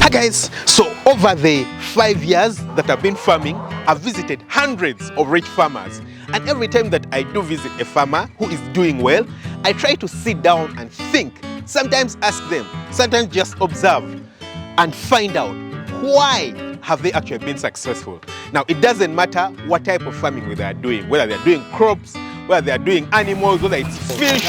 Hi guys, so over the 5 years that I've been farming, I've visited hundreds of rich farmers, and every time that I do visit a farmer who is doing well, I try to sit down and think, sometimes ask them, sometimes just observe and find out why have they actually been successful. Now it doesn't matter what type of farming they are doing, whether they are doing crops, whether they are doing animals, whether it's fish,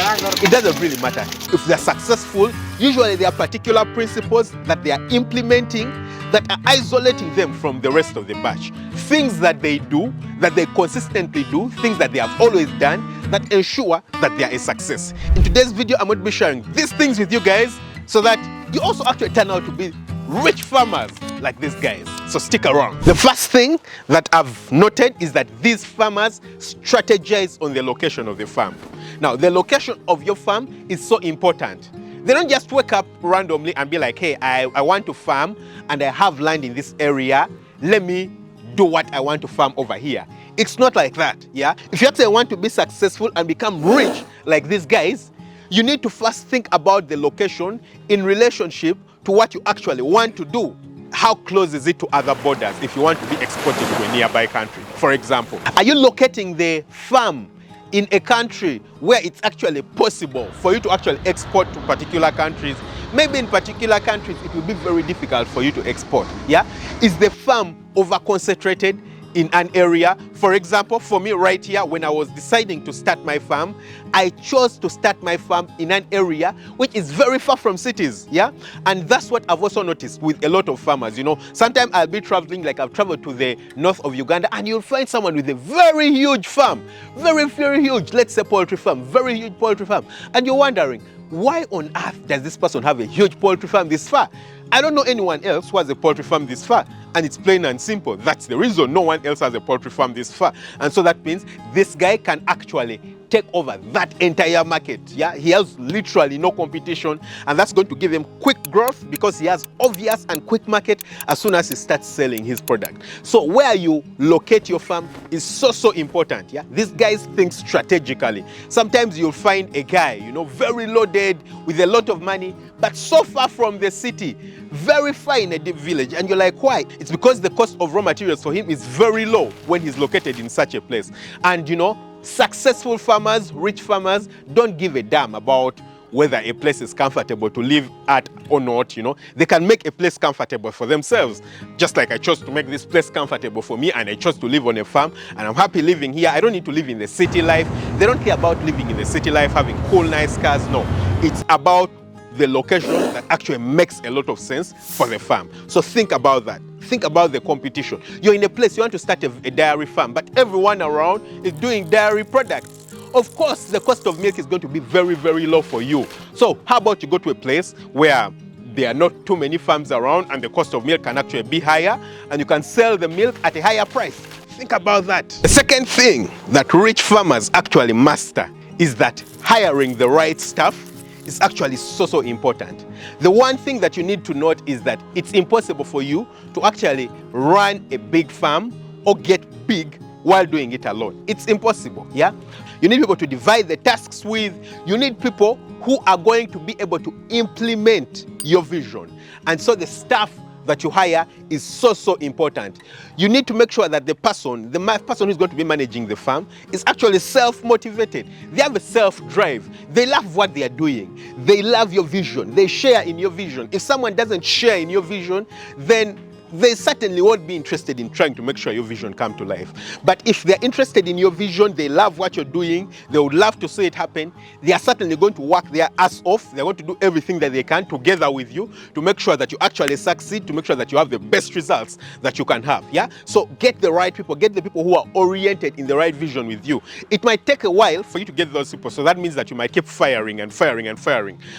it doesn't really matter. If they're successful, usually there are particular principles that they are implementing that are isolating them from the rest of the batch. Things that they do, that they consistently do, things that they have always done that ensure that they are a success. In today's video, I'm going to be sharing these things with you guys so that you also actually turn out to be rich farmers like these guys. So stick around. The first thing that I've noted is that these farmers strategize on the location of the farm. Now, the location of your farm is so important. They don't just wake up randomly and be like, hey, I want to farm and I have land in this area. Let me do what I want to farm over here. It's not like that, yeah? If you actually want to be successful and become rich like these guys, you need to first think about the location in relationship to what you actually want to do. How close is it to other borders if you want to be exporting to a nearby country? For example, are you locating the farm in a country where it's actually possible for you to actually export to particular countries? Maybe in particular countries it will be very difficult for you to export, yeah? Is the farm over-concentrated in an area? For example, for me right here, when I was deciding to start my farm, I chose to start my farm in an area which is very far from cities, yeah? And that's what I've also noticed with a lot of farmers, you know. Sometimes I'll be traveling, like I've traveled to the north of Uganda, and you'll find someone with a very huge farm, very huge, let's say poultry farm, very huge poultry farm. And you're wondering, why on earth does this person have a huge poultry farm this far? I don't know anyone else who has a poultry farm this far, and it's plain and simple. That's the reason no one else has a poultry farm this far. And so that means this guy can actually take over that entire market. Yeah, he has literally no competition, and that's going to give him quick growth because he has obvious and quick market as soon as he starts selling his product. So where you locate your farm is so important. Yeah, these guys think strategically. Sometimes you'll find a guy, you know, very loaded with a lot of money, but so far from the city, very far in a deep village, and you're like, why? It's because the cost of raw materials for him is very low when he's located in such a place. And you know, successful farmers, rich farmers, don't give a damn about whether a place is comfortable to live at or not, you know. They can make a place comfortable for themselves. Just like I chose to make this place comfortable for me, and I chose to live on a farm, and I'm happy living here. I don't need to live in the city life. They don't care about living in the city life, having cool, nice cars. No, it's about the location that actually makes a lot of sense for the farm. So think about that. Think about the competition. You're in a place, you want to start a dairy farm, but everyone around is doing dairy products. Of course, the cost of milk is going to be very low for you. So how about you go to a place where there are not too many farms around and the cost of milk can actually be higher, and you can sell the milk at a higher price. Think about that. The second thing that rich farmers actually master is that hiring the right staff is actually so important. The one thing that you need to note is that it's impossible for you to actually run a big farm or get big while doing it alone. It's impossible, yeah? You need people to divide the tasks with. You need people who are going to be able to implement your vision. And so the staff that you hire is so important. You need to make sure that the person who's going to be managing the farm is actually self-motivated. They have a self-drive. They love what they are doing. They love your vision. They share in your vision. If someone doesn't share in your vision, then they certainly won't be interested in trying to make sure your vision come to life. But if they're interested in your vision, they love what you're doing, they would love to see it happen, they are certainly going to work their ass off. They're going to do everything that they can together with you to make sure that you actually succeed, to make sure that you have the best results that you can have, yeah? So get the right people, get the people who are oriented in the right vision with you. It might take a while for you to get those people, so that means that you might keep firing,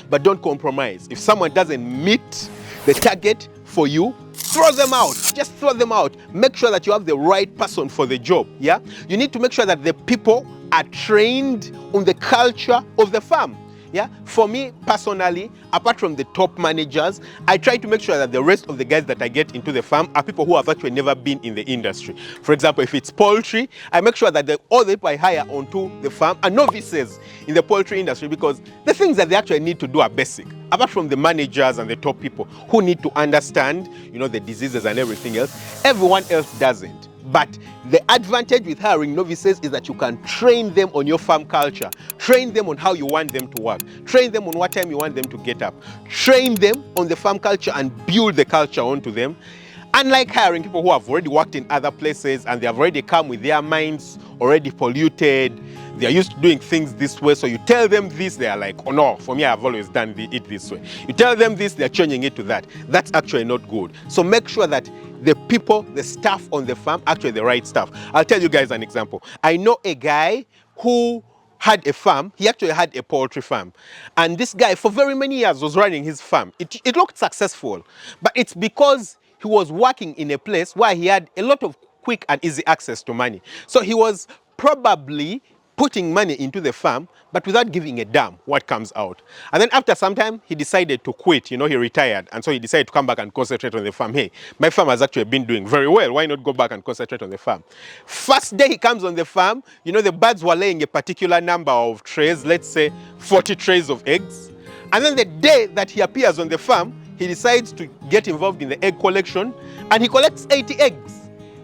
but don't compromise. If someone doesn't meet the target for you, throw them out. Just throw them out. Make sure that you have the right person for the job, yeah? You need to make sure that the people are trained on the culture of the farm. Yeah, for me personally, apart from the top managers, I try to make sure that the rest of the guys that I get into the farm are people who have actually never been in the industry. For example, if it's poultry, I make sure that all the people I hire onto the farm are novices in the poultry industry, because the things that they actually need to do are basic. Apart from the managers and the top people who need to understand, the diseases and everything else, everyone else doesn't. But the advantage with hiring novices is that you can train them on your farm culture, train them on how you want them to work, train them on what time you want them to get up, train them on the farm culture and build the culture onto them. Unlike hiring people who have already worked in other places and they have already come with their minds already polluted, they are used to doing things this way, so you tell them this, they are like, oh no, for me I've always done it this way. You tell them this, they're changing it to that. That's actually not good. So make sure that the people, the staff on the farm, actually the right staff. I'll tell you guys an example. I know a guy who had a farm. He actually had a poultry farm. And this guy, for very many years, was running his farm. It looked successful, but it's because he was working in a place where he had a lot of quick and easy access to money. So he was probably putting money into the farm, but without giving a damn what comes out. And then after some time, he decided to quit. He retired. And so he decided to come back and concentrate on the farm. Hey, my farm has actually been doing very well. Why not go back and concentrate on the farm? First day he comes on the farm, the birds were laying a particular number of trays, let's say 40 trays of eggs. And then the day that he appears on the farm, he decides to get involved in the egg collection, and he collects 80 eggs.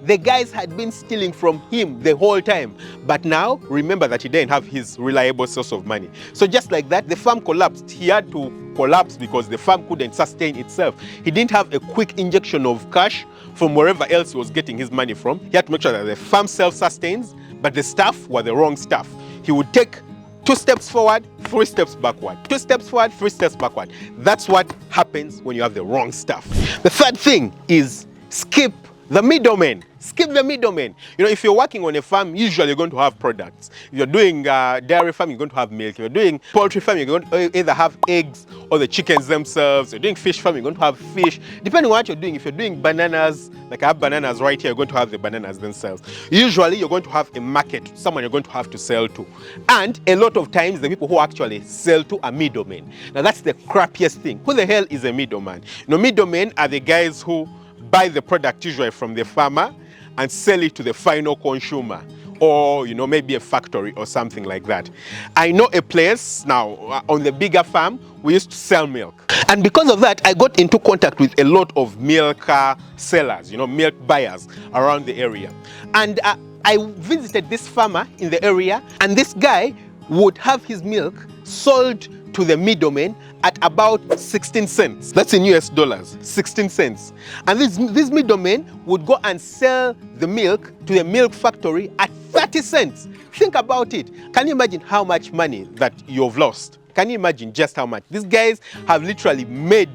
The guys had been stealing from him the whole time. But now, remember that he didn't have his reliable source of money. So just like that, the farm collapsed. He had to collapse because the farm couldn't sustain itself. He didn't have a quick injection of cash from wherever else he was getting his money from. He had to make sure that the farm self-sustains, but the staff were the wrong staff. He would take 2 steps forward, 3 steps backward. 2 steps forward, 3 steps backward. That's what happens when you have the wrong staff. The third thing is skip the middleman. Skip the middleman. If you're working on a farm, usually you're going to have products. If you're doing dairy farm, you're going to have milk. If you're doing poultry farm, you're going to either have eggs or the chickens themselves. If you're doing fish farm, you're going to have fish. Depending on what you're doing, if you're doing bananas, like I have bananas right here, you're going to have the bananas themselves. Usually you're going to have a market, someone you're going to have to sell to. And a lot of times the people who actually sell to are middlemen. Now that's the crappiest thing. Who the hell is a middleman? Middlemen are the guys who buy the product usually from the farmer and sell it to the final consumer, or maybe a factory or something like that. I know a place now on the bigger farm, we used to sell milk, and because of that I got into contact with a lot of milk sellers, milk buyers around the area. And I visited this farmer in the area, and this guy would have his milk sold to the middleman at about 16 cents. That's in US dollars, 16 cents. And this middleman would go and sell the milk to the milk factory at 30 cents. Think about it. Can you imagine how much money that you've lost? Can you imagine just how much? These guys have literally made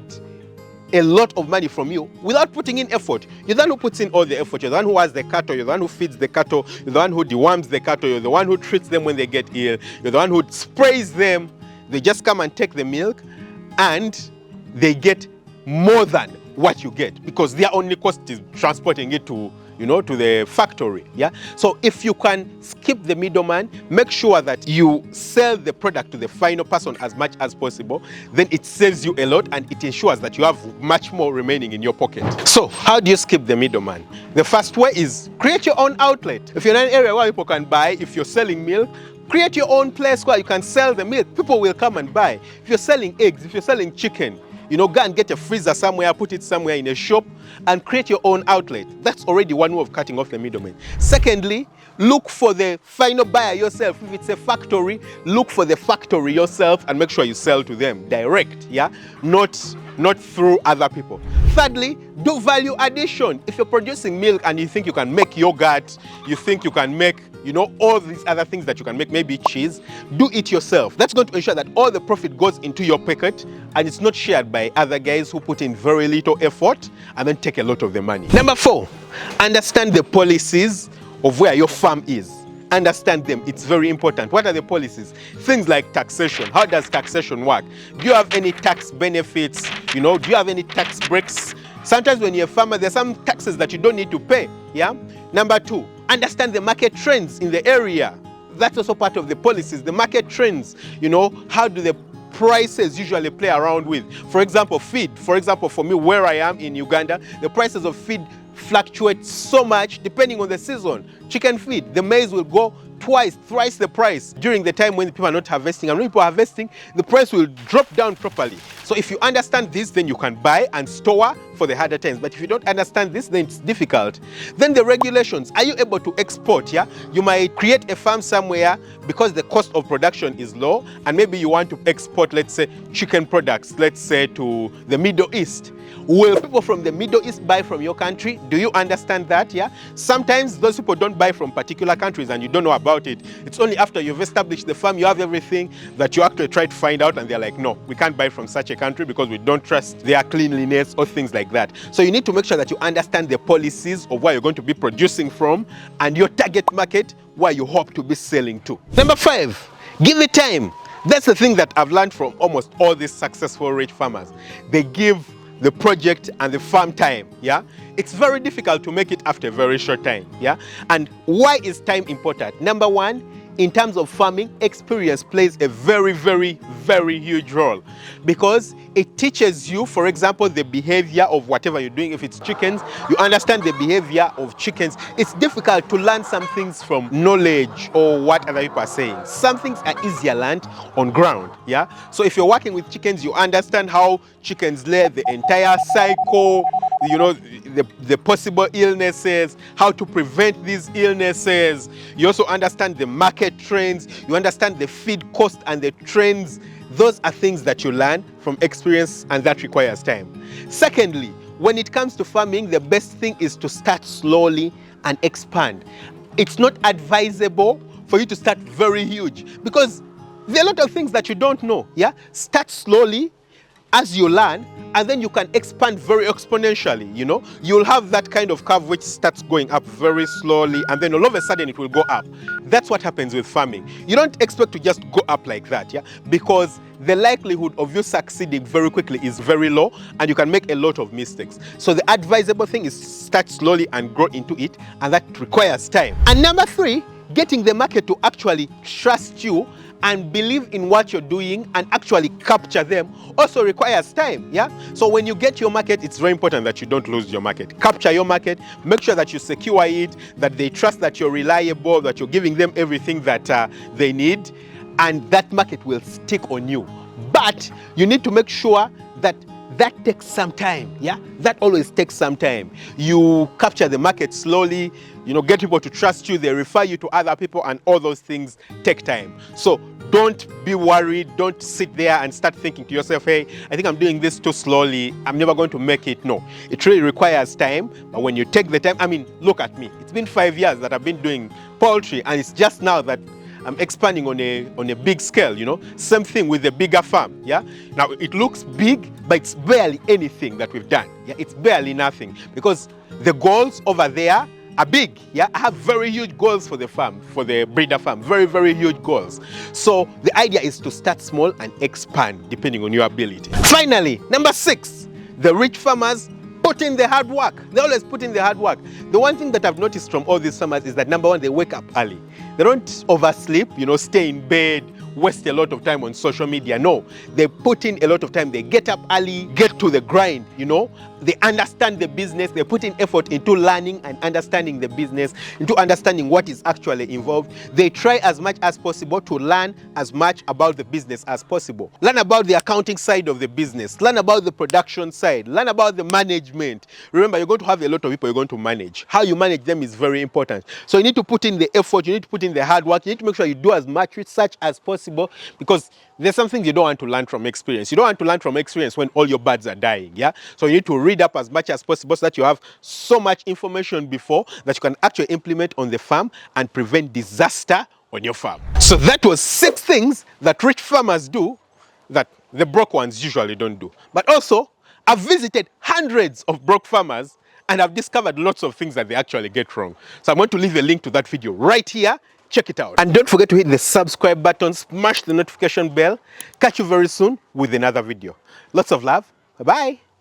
a lot of money from you without putting in effort. You're the one who puts in all the effort. You're the one who has the cattle. You're the one who feeds the cattle. You're the one who deworms the cattle. You're the one who treats them when they get ill. You're the one who sprays them. They just come and take the milk, and they get more than what you get because their only cost is transporting it to the factory. Yeah. So if you can skip the middleman, make sure that you sell the product to the final person as much as possible. Then it saves you a lot, and it ensures that you have much more remaining in your pocket. So how do you skip the middleman? The first way is create your own outlet. If you're in an area where people can buy, if you're selling milk, create your own place where you can sell the milk. People will come and buy. If you're selling eggs, if you're selling chicken, go and get a freezer somewhere, put it somewhere in a shop, and create your own outlet. That's already one way of cutting off the middleman. Secondly, look for the final buyer yourself. If it's a factory, look for the factory yourself and make sure you sell to them direct, yeah? Not through other people. Thirdly, do value addition. If you're producing milk and you think you can make yogurt, you think you can make all these other things that you can make, maybe cheese, do it yourself. That's going to ensure that all the profit goes into your pocket and it's not shared by other guys who put in very little effort and then take a lot of the money. Number 4, understand the policies of where your farm is. Understand them. It's very important. What are the policies? Things like taxation. How does taxation work? Do you have any tax benefits? Do you have any tax breaks? Sometimes when you're a farmer, there's some taxes that you don't need to pay. Yeah. Number 2, understand the market trends in the area. That's also part of the policies. The market trends. How do the prices usually play around with. For example, feed. For example, for me, where I am in Uganda, the prices of feed fluctuate so much depending on the season. Chicken feed, the maize will go twice, thrice the price during the time when people are not harvesting, and when people are harvesting, the price will drop down properly. So if you understand this, then you can buy and store for the harder times. But if you don't understand this, then it's difficult. Then the regulations. Are you able to export? Yeah, you might create a farm somewhere because the cost of production is low, and maybe you want to export, let's say, chicken products, let's say, to the Middle East. Will people from the Middle East buy from your country? Do you understand that? Yeah. Sometimes those people don't buy from particular countries and you don't know about it. It's only after you've established the farm, you have everything, that you actually try to find out, and they're like, no, we can't buy from such a country because we don't trust their cleanliness or things like that. So you need to make sure that you understand the policies of where you're going to be producing from and your target market where you hope to be selling to. Number 5, give it time. That's the thing that I've learned from almost all these successful rich farmers. They give the project and the farm time. Yeah, it's very difficult to make it after a very short time. Yeah, and why is time important? Number 1, in terms of farming, experience plays a very, very, very huge role, because it teaches you, for example, the behavior of whatever you're doing. If it's chickens, you understand the behavior of chickens. It's difficult to learn some things from knowledge or what other people are saying. Some things are easier learned on ground. Yeah, so if you're working with chickens, you understand how chickens lay, the entire cycle, you know, the possible illnesses, how to prevent these illnesses. You also understand the market trends, you understand the feed cost and the trends. Those are things that you learn from experience, and that requires time. Secondly, when it comes to farming, the best thing is to start slowly and expand. It's not advisable for you to start very huge, because there are a lot of things that you don't know. Yeah, start slowly as you learn, and then you can expand very exponentially. You know, you'll have that kind of curve which starts going up very slowly, and then all of a sudden it will go up. That's what happens with farming. You don't expect to just go up like that, yeah, because the likelihood of you succeeding very quickly is very low, and you can make a lot of mistakes. So the advisable thing is start slowly and grow into it, and that requires time. And number 3, getting the market to actually trust you and believe in what you're doing and actually capture them also requires time. Yeah, so when you get your market, it's very important that you don't lose your market. Capture your market, make sure that you secure it, that they trust that you're reliable, that you're giving them everything that they need, and that market will stick on you. But you need to make sure that that takes some time. Yeah, that always takes some time. You capture the market slowly, you know, get people to trust you, they refer you to other people, and all those things take time. So don't be worried, don't sit there and start thinking to yourself, hey, I think I'm doing this too slowly, I'm never going to make it. No, it really requires time. But when you take the time, I mean, look at me. It's been 5 years that I've been doing poultry, and it's just now that I'm expanding on a big scale. You know, same thing with the bigger farm. Yeah, now it looks big, but it's barely anything that we've done. Yeah, it's barely nothing, because the goals over there are big. Yeah, I have very huge goals for the farm, for the breeder farm, very, very huge goals. So the idea is to start small and expand depending on your ability. Finally, number 6, the rich farmers put in the hard work. They always put in the hard work. The one thing that I've noticed from all these farmers is that, number 1, they wake up early. They don't oversleep, you know, stay in bed, waste a lot of time on social media. No, they put in a lot of time. They get up early, get to the grind, you know. They understand the business. They put in effort into learning and understanding the business, into understanding what is actually involved. They try as much as possible to learn as much about the business as possible. Learn about the accounting side of the business. Learn about the production side. Learn about the management. Remember, you're going to have a lot of people you're going to manage. How you manage them is very important. So you need to put in the effort. You need to put in the hard work. You need to make sure you do as much research as possible, because there's some things you don't want to learn from experience. You don't want to learn from experience when all your birds are dying. Yeah, so you need to read up as much as possible so that you have so much information before that you can actually implement on the farm and prevent disaster on your farm. So that was 6 things that rich farmers do that the broke ones usually don't do. But also, I've visited hundreds of broke farmers and I've discovered lots of things that they actually get wrong. So I'm going to leave a link to that video right here. Check it out. And don't forget to hit the subscribe button, smash the notification bell. Catch you very soon with another video. Lots of love. Bye-bye.